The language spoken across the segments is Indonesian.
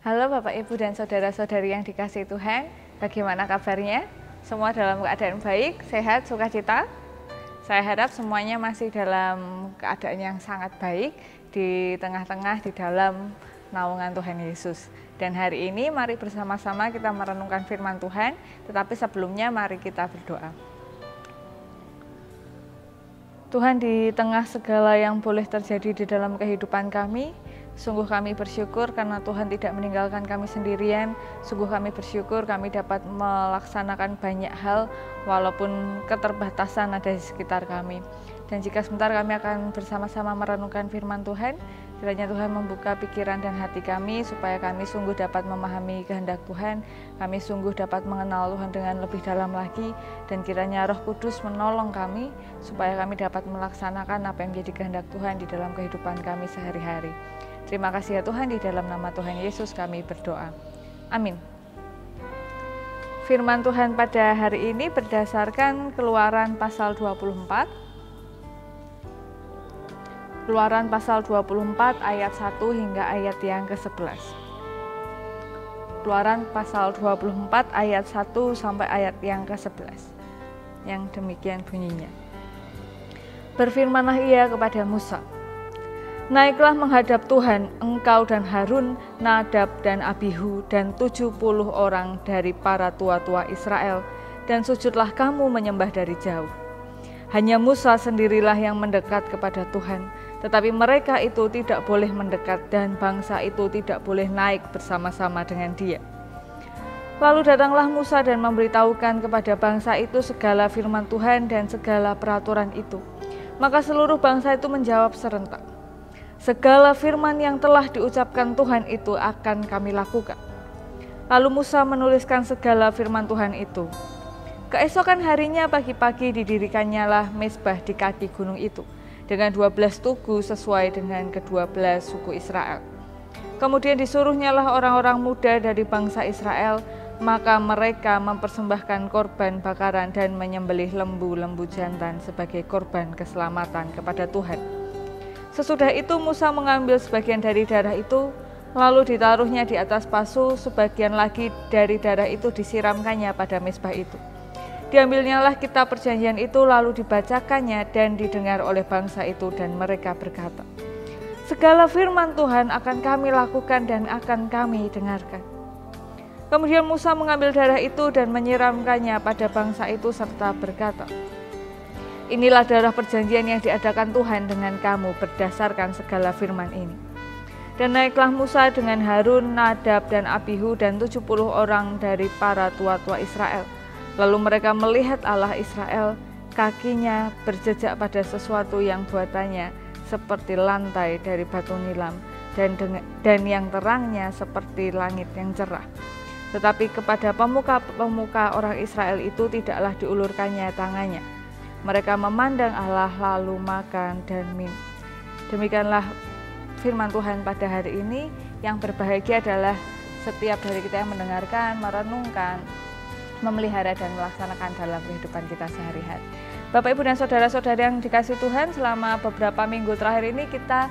Halo Bapak, Ibu, dan Saudara-saudari yang dikasihi Tuhan, bagaimana kabarnya? Semua dalam keadaan baik, sehat, sukacita? Saya harap semuanya masih dalam keadaan yang sangat baik, di tengah-tengah, di dalam naungan Tuhan Yesus. Dan hari ini mari bersama-sama kita merenungkan firman Tuhan, tetapi sebelumnya mari kita berdoa. Tuhan, di tengah segala yang boleh terjadi di dalam kehidupan kami, sungguh kami bersyukur karena Tuhan tidak meninggalkan kami sendirian. Sungguh kami bersyukur kami dapat melaksanakan banyak hal walaupun keterbatasan ada di sekitar kami. Dan jika sebentar kami akan bersama-sama merenungkan firman Tuhan, kiranya Tuhan membuka pikiran dan hati kami supaya kami sungguh dapat memahami kehendak Tuhan, kami sungguh dapat mengenal Tuhan dengan lebih dalam lagi, dan kiranya Roh Kudus menolong kami supaya kami dapat melaksanakan apa yang menjadi kehendak Tuhan di dalam kehidupan kami sehari-hari. Terima kasih ya Tuhan, di dalam nama Tuhan Yesus kami berdoa. Amin. Firman Tuhan pada hari ini berdasarkan Keluaran pasal 24. Keluaran pasal 24 ayat 1 hingga ayat yang ke-11. Keluaran pasal 24 ayat 1 sampai ayat yang ke-11. Yang demikian bunyinya. Berfirmanlah ia kepada Musa, "Naiklah menghadap Tuhan, engkau dan Harun, Nadab dan Abihu, dan 70 orang dari para tua-tua Israel, dan sujudlah kamu menyembah dari jauh." Hanya Musa sendirilah yang mendekat kepada Tuhan, tetapi mereka itu tidak boleh mendekat dan bangsa itu tidak boleh naik bersama-sama dengan dia. Lalu datanglah Musa dan memberitahukan kepada bangsa itu segala firman Tuhan dan segala peraturan itu. Maka seluruh bangsa itu menjawab serentak, "Segala firman yang telah diucapkan Tuhan itu akan kami lakukan." Lalu Musa menuliskan segala firman Tuhan itu. Keesokan harinya pagi-pagi didirikannya lah mezbah di kaki gunung itu, dengan 12 tugu sesuai dengan ke-12 suku Israel. Kemudian disuruhnyalah orang-orang muda dari bangsa Israel, maka mereka mempersembahkan korban bakaran dan menyembelih lembu-lembu jantan sebagai korban keselamatan kepada Tuhan. Sesudah itu Musa mengambil sebagian dari darah itu, lalu ditaruhnya di atas pasu, sebagian lagi dari darah itu disiramkannya pada mezbah itu. Diambilnyalah kitab perjanjian itu, lalu dibacakannya dan didengar oleh bangsa itu, dan mereka berkata, "Segala firman Tuhan akan kami lakukan dan akan kami dengarkan." Kemudian Musa mengambil darah itu dan menyiramkannya pada bangsa itu serta berkata, "Inilah darah perjanjian yang diadakan Tuhan dengan kamu berdasarkan segala firman ini." Dan naiklah Musa dengan Harun, Nadab dan Abihu dan 70 orang dari para tua-tua Israel. Lalu mereka melihat Allah Israel, kakinya berjejak pada sesuatu yang buatannya seperti lantai dari batu nilam, dan yang terangnya seperti langit yang cerah. Tetapi kepada pemuka-pemuka orang Israel itu tidaklah diulurkannya tangannya. Mereka memandang Allah lalu makan dan minum. Demikianlah firman Tuhan pada hari ini. Yang berbahagia adalah setiap dari kita yang mendengarkan, merenungkan, memelihara dan melaksanakan dalam kehidupan kita sehari-hari. Bapak, Ibu, dan Saudara-saudari yang dikasihi Tuhan, selama beberapa minggu terakhir ini kita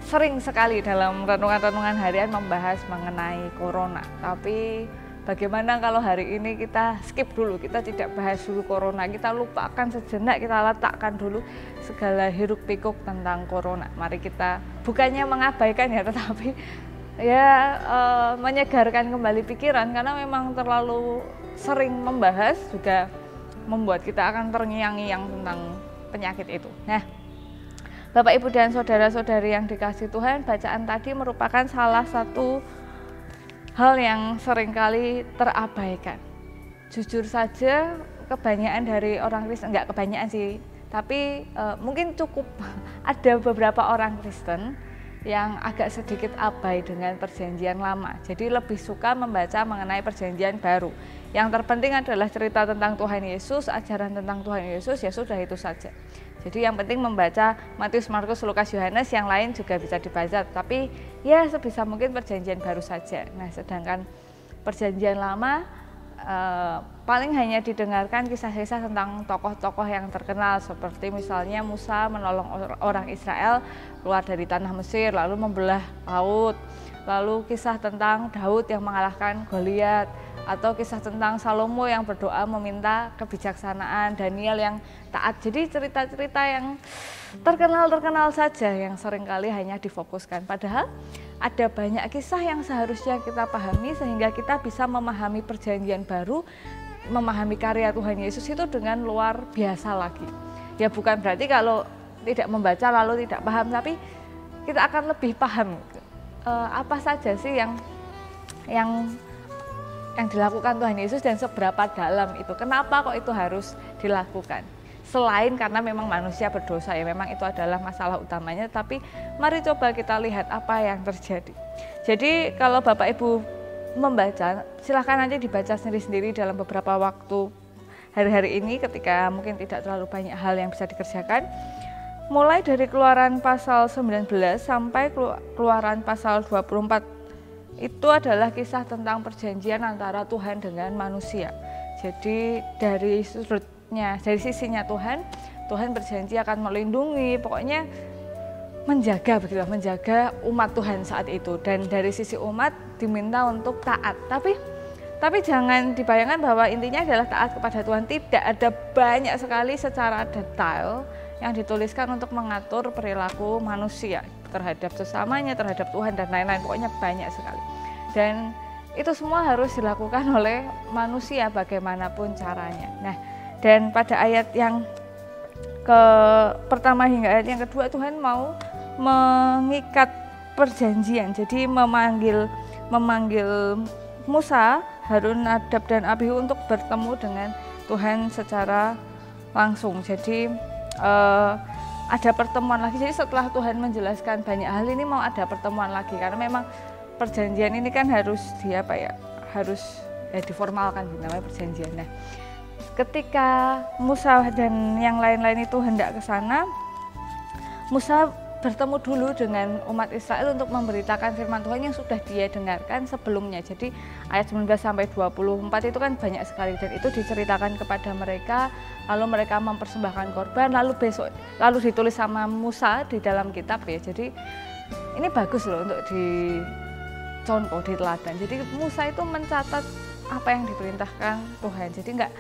sering sekali dalam renungan-renungan harian membahas mengenai corona. Tapi bagaimana kalau hari ini kita skip dulu, kita tidak bahas dulu corona, kita lupakan sejenak, kita letakkan dulu segala hiruk pikuk tentang corona. Mari kita bukannya mengabaikan ya, tetapi menyegarkan kembali pikiran, karena memang terlalu sering membahas juga membuat kita akan terngiang-ngiang tentang penyakit itu. Nah, Bapak, Ibu, dan Saudara-saudari yang dikasihi Tuhan, bacaan tadi merupakan salah satu hal yang seringkali terabaikan. Jujur saja kebanyakan dari orang Kristen, enggak kebanyakan sih, tapi mungkin cukup ada beberapa orang Kristen yang agak sedikit abai dengan perjanjian lama. Jadi lebih suka membaca mengenai perjanjian baru. Yang terpenting adalah cerita tentang Tuhan Yesus, ajaran tentang Tuhan Yesus, ya sudah itu saja. Jadi yang penting membaca Matius, Markus, Lukas, Yohanes, yang lain juga bisa dibaca, tapi ya sebisa mungkin perjanjian baru saja. Nah, sedangkan perjanjian lama paling hanya didengarkan kisah-kisah tentang tokoh-tokoh yang terkenal, seperti misalnya Musa menolong orang Israel keluar dari tanah Mesir lalu membelah laut, lalu kisah tentang Daud yang mengalahkan Goliat, atau kisah tentang Salomo yang berdoa meminta kebijaksanaan, Daniel yang taat. Jadi cerita-cerita yang terkenal saja yang seringkali hanya difokuskan. Padahal ada banyak kisah yang seharusnya kita pahami sehingga kita bisa memahami perjanjian baru, memahami karya Tuhan Yesus itu dengan luar biasa lagi. Ya bukan berarti kalau tidak membaca lalu tidak paham, tapi kita akan lebih paham apa saja sih yang dilakukan Tuhan Yesus dan seberapa dalam itu. Kenapa kok itu harus dilakukan? Selain karena memang manusia berdosa, ya memang itu adalah masalah utamanya, tapi mari coba kita lihat apa yang terjadi. Jadi kalau Bapak Ibu membaca, silahkan nanti dibaca sendiri-sendiri dalam beberapa waktu hari-hari ini ketika mungkin tidak terlalu banyak hal yang bisa dikerjakan. Mulai dari Keluaran pasal 19 sampai Keluaran pasal 24 itu adalah kisah tentang perjanjian antara Tuhan dengan manusia. Jadi dari sisinya Tuhan berjanji akan melindungi, pokoknya menjaga umat Tuhan saat itu, dan dari sisi umat diminta untuk taat. Tapi jangan dibayangkan bahwa intinya adalah taat kepada Tuhan. Tidak, ada banyak sekali secara detail yang dituliskan untuk mengatur perilaku manusia terhadap sesamanya, terhadap Tuhan dan lain-lain, pokoknya banyak sekali. Dan itu semua harus dilakukan oleh manusia bagaimanapun caranya. Nah, dan pada ayat yang pertama hingga ayat yang kedua, Tuhan mau mengikat perjanjian. Jadi memanggil Musa, Harun, Nadab dan Abihu untuk bertemu dengan Tuhan secara langsung. Jadi ada pertemuan lagi. Jadi setelah Tuhan menjelaskan banyak hal ini, mau ada pertemuan lagi karena memang perjanjian ini kan harus diformalkan, namanya perjanjian. Nah, ketika Musa dan yang lain-lain itu hendak ke sana, Musa bertemu dulu dengan umat Israel untuk memberitakan firman Tuhan yang sudah dia dengarkan sebelumnya. Jadi ayat 19 sampai 24 itu kan banyak sekali, dan itu diceritakan kepada mereka, lalu mereka mempersembahkan korban, lalu ditulis sama Musa di dalam kitab ya. Jadi ini bagus loh untuk dicontoh, diteladan. Jadi Musa itu mencatat apa yang diperintahkan Tuhan. Jadi nggak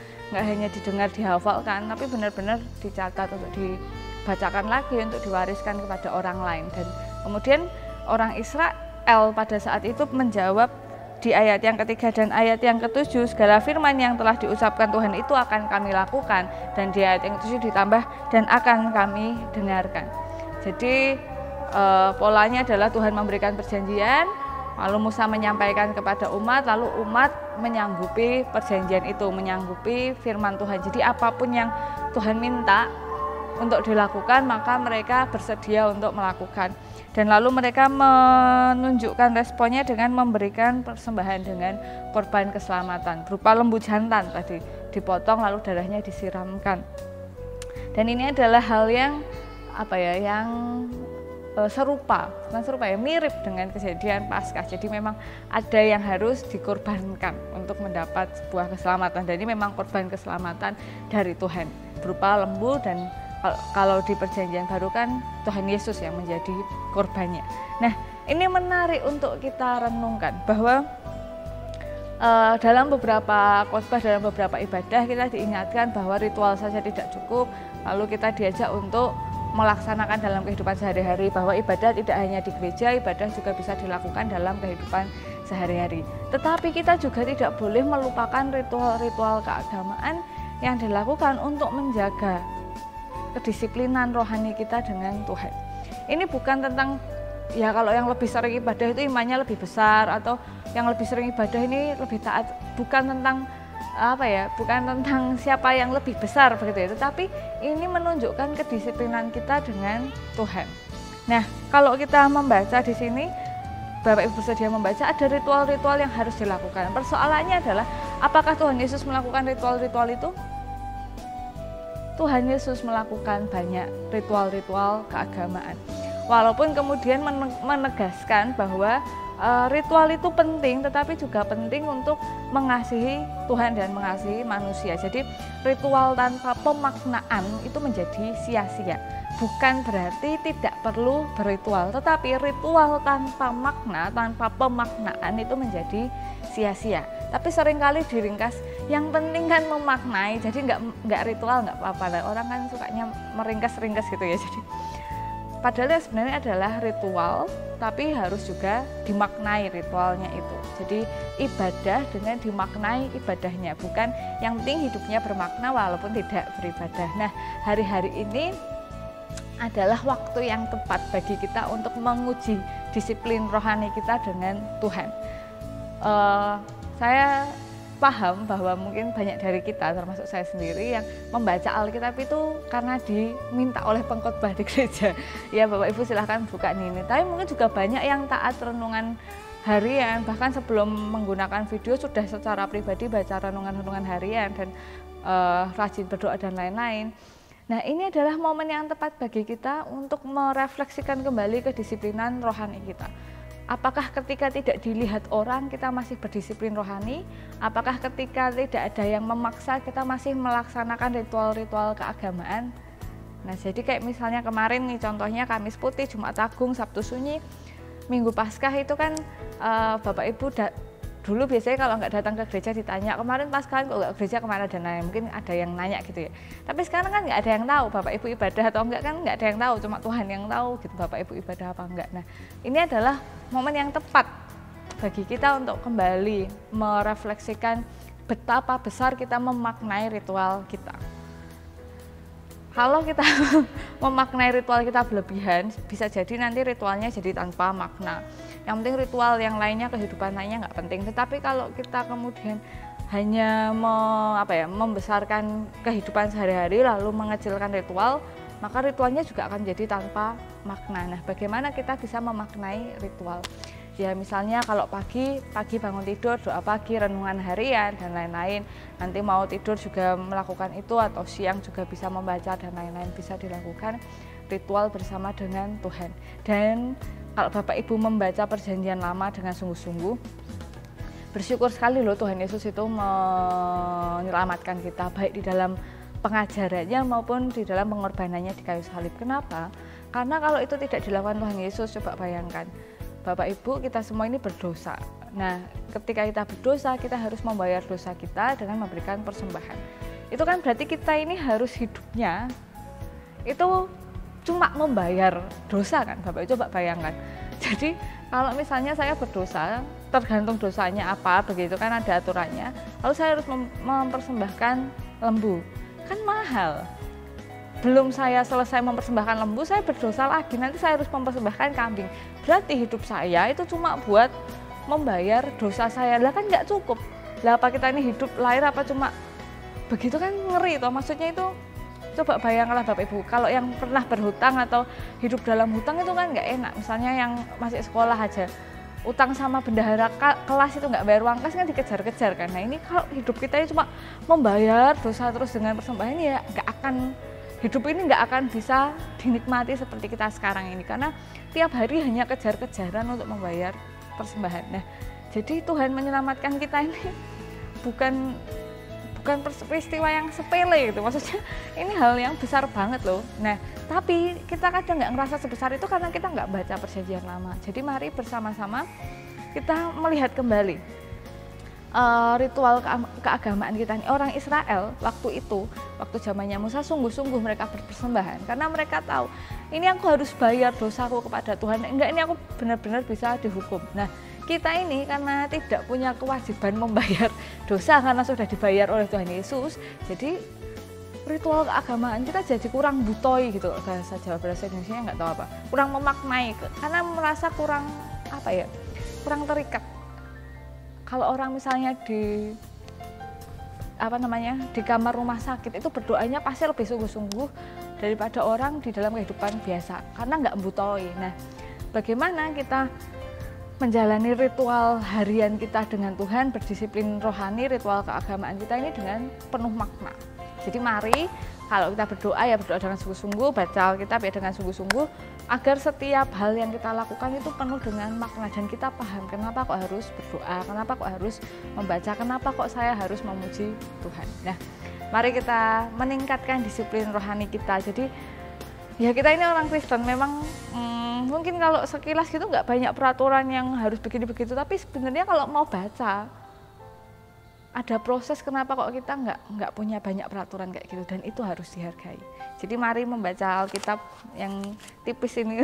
hanya didengar, dihafalkan, tapi benar-benar dicatat untuk dibacakan lagi, untuk diwariskan kepada orang lain. Dan kemudian orang Israel pada saat itu menjawab di ayat yang ketiga dan ayat yang ketujuh, segala firman yang telah diucapkan Tuhan itu akan kami lakukan, dan di ayat yang ketujuh ditambah dan akan kami dengarkan. Jadi polanya adalah Tuhan memberikan perjanjian, lalu Musa menyampaikan kepada umat, lalu umat menyanggupi perjanjian itu, menyanggupi firman Tuhan. Jadi apapun yang Tuhan minta untuk dilakukan, maka mereka bersedia untuk melakukan. Dan lalu mereka menunjukkan responnya dengan memberikan persembahan dengan korban keselamatan berupa lembu jantan tadi, dipotong lalu darahnya disiramkan. Dan ini adalah hal yang mirip dengan kejadian Paskah. Jadi memang ada yang harus dikorbankan untuk mendapat sebuah keselamatan, dan ini memang korban keselamatan dari Tuhan berupa lembu, dan kalau di perjanjian baru kan Tuhan Yesus yang menjadi korbannya. Nah, ini menarik untuk kita renungkan bahwa dalam beberapa khotbah, dalam beberapa ibadah kita diingatkan bahwa ritual saja tidak cukup, lalu kita diajak untuk melaksanakan dalam kehidupan sehari-hari, bahwa ibadah tidak hanya di gereja, ibadah juga bisa dilakukan dalam kehidupan sehari-hari. Tetapi kita juga tidak boleh melupakan ritual-ritual keagamaan yang dilakukan untuk menjaga kedisiplinan rohani kita dengan Tuhan. Ini bukan tentang kalau yang lebih sering ibadah itu imannya lebih besar, atau yang lebih sering ibadah ini lebih taat, bukan tentang bukan tentang siapa yang lebih besar begitu ya, tetapi ini menunjukkan kedisiplinan kita dengan Tuhan. Nah, kalau kita membaca di sini, Bapak Ibu bersedia membaca, ada ritual-ritual yang harus dilakukan. Persoalannya adalah, apakah Tuhan Yesus melakukan ritual-ritual itu? Tuhan Yesus melakukan banyak ritual-ritual keagamaan. Walaupun kemudian menegaskan bahwa ritual itu penting, tetapi juga penting untuk mengasihi Tuhan dan mengasihi manusia. Jadi ritual tanpa pemaknaan itu menjadi sia-sia. bukan berarti tidak perlu berritual, tetapi ritual tanpa makna, tanpa pemaknaan itu menjadi sia-sia. Tapi seringkali diringkas, yang penting kan memaknai, jadi nggak ritual nggak apa-apa. Orang kan sukanya meringkas-ringkas gitu ya. Jadi padahal sebenarnya adalah ritual, tapi harus juga dimaknai ritualnya itu. Jadi ibadah dengan dimaknai ibadahnya, bukan yang penting hidupnya bermakna walaupun tidak beribadah. Nah, hari-hari ini adalah waktu yang tepat bagi kita untuk menguji disiplin rohani kita dengan Tuhan. Saya paham bahwa mungkin banyak dari kita, termasuk saya sendiri, yang membaca Alkitab itu karena diminta oleh pengkhotbah di gereja. Ya Bapak Ibu silahkan buka ini. Tapi mungkin juga banyak yang taat renungan harian, bahkan sebelum menggunakan video sudah secara pribadi baca renungan-renungan harian dan rajin berdoa dan lain-lain. Nah, ini adalah momen yang tepat bagi kita untuk merefleksikan kembali kedisiplinan rohani kita. Apakah ketika tidak dilihat orang kita masih berdisiplin rohani? Apakah ketika tidak ada yang memaksa kita masih melaksanakan ritual-ritual keagamaan? Nah, jadi kayak misalnya kemarin nih contohnya Kamis Putih, Jumat Agung, Sabtu Sunyi, Minggu Paskah itu kan Bapak Ibu dulu biasanya kalau nggak datang ke gereja ditanya, kemarin Paskah kok nggak ke gereja kemana dan lain, mungkin ada yang nanya gitu ya. Tapi sekarang kan nggak ada yang tahu Bapak Ibu ibadah atau enggak, kan nggak ada yang tahu, cuma Tuhan yang tahu gitu Bapak Ibu ibadah apa enggak. Nah, ini adalah momen yang tepat bagi kita untuk kembali merefleksikan betapa besar kita memaknai ritual kita. Kalau kita memaknai ritual kita berlebihan, bisa jadi nanti ritualnya jadi tanpa makna. Yang penting ritual yang lainnya, kehidupan lainnya nggak penting. Tetapi kalau kita kemudian hanya membesarkan kehidupan sehari-hari lalu mengecilkan ritual, maka ritualnya juga akan jadi tanpa makna. Nah, bagaimana kita bisa memaknai ritual? Ya misalnya kalau pagi bangun tidur, doa pagi, renungan harian dan lain-lain. Nanti mau tidur juga melakukan itu, atau siang juga bisa membaca dan lain-lain, bisa dilakukan ritual bersama dengan Tuhan. Dan kalau Bapak Ibu membaca Perjanjian Lama dengan sungguh-sungguh, bersyukur sekali loh Tuhan Yesus itu menyelamatkan kita, baik di dalam pengajarannya maupun di dalam pengorbanannya di kayu salib. Kenapa? Karena kalau itu tidak dilakukan Tuhan Yesus, coba bayangkan, Bapak Ibu kita semua ini berdosa. Nah, ketika kita berdosa, kita harus membayar dosa kita dengan memberikan persembahan. Itu kan berarti kita ini harus hidupnya itu cuma membayar dosa kan, Bapak Ibu coba bayangkan. Jadi kalau misalnya saya berdosa, tergantung dosanya apa, begitu kan ada aturannya. Lalu saya harus mempersembahkan lembu, kan mahal. Belum saya selesai mempersembahkan lembu, saya berdosa lagi, nanti saya harus mempersembahkan kambing. Berarti hidup saya itu cuma buat membayar dosa saya, lah kan nggak cukup. Lah apa kita ini hidup lahir apa cuma begitu, kan ngeri toh. Maksudnya itu coba bayangkanlah Bapak Ibu, kalau yang pernah berhutang atau hidup dalam hutang itu kan nggak enak. Misalnya yang masih sekolah aja, utang sama bendahara kelas itu nggak bayar uang kas kan dikejar-kejar kan. Nah ini kalau hidup kita ini cuma membayar dosa terus dengan persembahan, ya nggak akan, hidup ini nggak akan bisa dinikmati seperti kita sekarang ini, karena tiap hari hanya kejar-kejaran untuk membayar persembahan. Nah, jadi Tuhan menyelamatkan kita ini bukan peristiwa yang sepele gitu, maksudnya ini hal yang besar banget loh. Nah, tapi kita kadang nggak ngerasa sebesar itu karena kita nggak baca Perjanjian Lama. Jadi mari bersama-sama kita melihat kembali ritual keagamaan kita nih. Orang Israel waktu zamannya Musa sungguh-sungguh mereka berpersembahan karena mereka tahu ini aku harus bayar dosaku kepada Tuhan, enggak ini aku benar-benar bisa dihukum. Nah, kita ini karena tidak punya kewajiban membayar dosa karena sudah dibayar oleh Tuhan Yesus, jadi ritual keagamaan kita jadi kurang butoi gitu, bahasa Jawa, bahasa Indonesia nggak tahu apa, kurang memaknai karena merasa kurang kurang terikat. Kalau orang misalnya di kamar rumah sakit itu berdoanya pasti lebih sungguh-sungguh daripada orang di dalam kehidupan biasa karena nggak butoi. Nah, bagaimana kita menjalani ritual harian kita dengan Tuhan, berdisiplin rohani, ritual keagamaan kita ini dengan penuh makna. Jadi mari kalau kita berdoa ya berdoa dengan sungguh-sungguh, baca Alkitab ya dengan sungguh-sungguh, agar setiap hal yang kita lakukan itu penuh dengan makna dan kita paham kenapa kok harus berdoa, kenapa kok harus membaca, kenapa kok saya harus memuji Tuhan. Nah, mari kita meningkatkan disiplin rohani kita. Jadi Ya kita ini orang Kristen, memang mungkin kalau sekilas gitu nggak banyak peraturan yang harus begini begitu, tapi sebenarnya kalau mau baca ada proses kenapa kok kita nggak punya banyak peraturan kayak gitu, dan itu harus dihargai. Jadi mari membaca Alkitab yang tipis ini,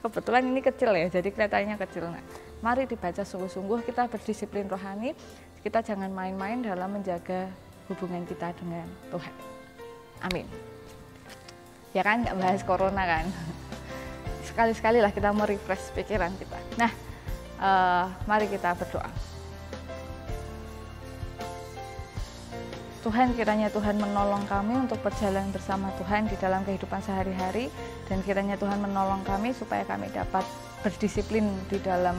kebetulan ini kecil ya, jadi kelihatannya kecil. Nah, mari dibaca sungguh-sungguh, kita berdisiplin rohani, kita jangan main-main dalam menjaga hubungan kita dengan Tuhan. Amin. Ya kan, nggak bahas corona kan. Sekali-sekali lah kita mau refresh pikiran kita. Nah, mari kita berdoa. Tuhan, kiranya Tuhan menolong kami untuk berjalan bersama Tuhan di dalam kehidupan sehari-hari, dan kiranya Tuhan menolong kami supaya kami dapat berdisiplin di dalam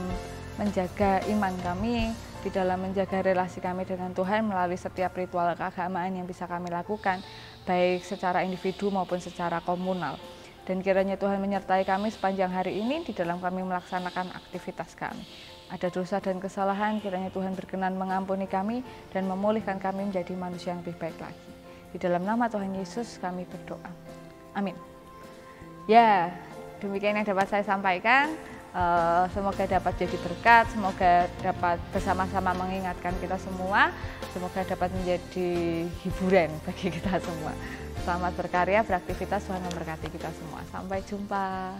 menjaga iman kami, di dalam menjaga relasi kami dengan Tuhan melalui setiap ritual keagamaan yang bisa kami lakukan, baik secara individu maupun secara komunal. Dan kiranya Tuhan menyertai kami sepanjang hari ini di dalam kami melaksanakan aktivitas kami. Ada dosa dan kesalahan, kiranya Tuhan berkenan mengampuni kami dan memulihkan kami menjadi manusia yang lebih baik lagi. Di dalam nama Tuhan Yesus kami berdoa. Amin. Ya, demikian yang dapat saya sampaikan. Semoga dapat jadi berkat, semoga dapat bersama-sama mengingatkan kita semua, semoga dapat menjadi hiburan bagi kita semua. Selamat berkarya, beraktivitas, Tuhan memberkati kita semua. Sampai jumpa.